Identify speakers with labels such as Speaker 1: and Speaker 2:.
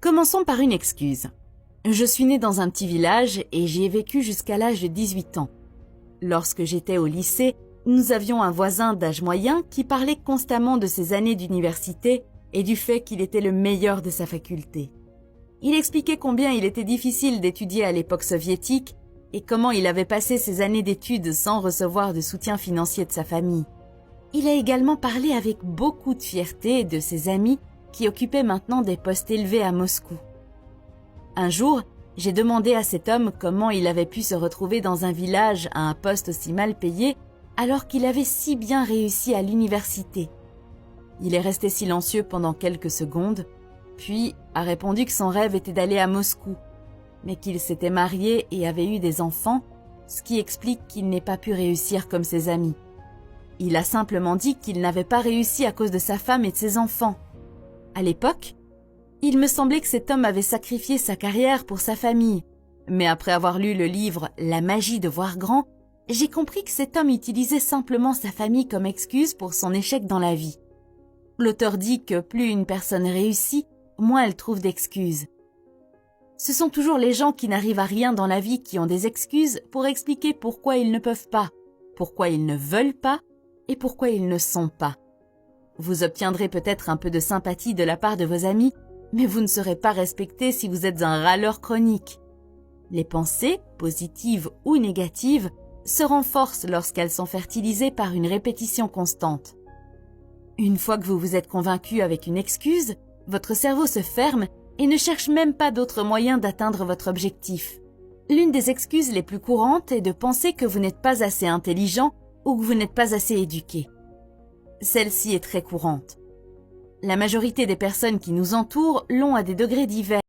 Speaker 1: Commençons par une excuse. Je suis née dans un petit village et j'y ai vécu jusqu'à l'âge de 18 ans. Lorsque j'étais au lycée, nous avions un voisin d'âge moyen qui parlait constamment de ses années d'université et du fait qu'il était le meilleur de sa faculté. Il expliquait combien il était difficile d'étudier à l'époque soviétique et comment il avait passé ses années d'études sans recevoir de soutien financier de sa famille. Il a également parlé avec beaucoup de fierté de ses amis qui occupaient maintenant des postes élevés à Moscou. Un jour, j'ai demandé à cet homme comment il avait pu se retrouver dans un village à un poste aussi mal payé alors qu'il avait si bien réussi à l'université. Il est resté silencieux pendant quelques secondes, puis a répondu que son rêve était d'aller à Moscou, mais qu'il s'était marié et avait eu des enfants, ce qui explique qu'il n'ait pas pu réussir comme ses amis. Il a simplement dit qu'il n'avait pas réussi à cause de sa femme et de ses enfants. À l'époque, il me semblait que cet homme avait sacrifié sa carrière pour sa famille, mais après avoir lu le livre « La magie de voir grand », j'ai compris que cet homme utilisait simplement sa famille comme excuse pour son échec dans la vie. L'auteur dit que plus une personne réussit, moins elle trouve d'excuses. Ce sont toujours les gens qui n'arrivent à rien dans la vie qui ont des excuses pour expliquer pourquoi ils ne peuvent pas, pourquoi ils ne veulent pas et pourquoi ils ne sont pas. Vous obtiendrez peut-être un peu de sympathie de la part de vos amis, mais vous ne serez pas respecté si vous êtes un râleur chronique. Les pensées, positives ou négatives, se renforcent lorsqu'elles sont fertilisées par une répétition constante. Une fois que vous vous êtes convaincu avec une excuse, votre cerveau se ferme et ne cherche même pas d'autres moyens d'atteindre votre objectif. L'une des excuses les plus courantes est de penser que vous n'êtes pas assez intelligent ou que vous n'êtes pas assez éduqué. Celle-ci est très courante. La majorité des personnes qui nous entourent l'ont à des degrés divers.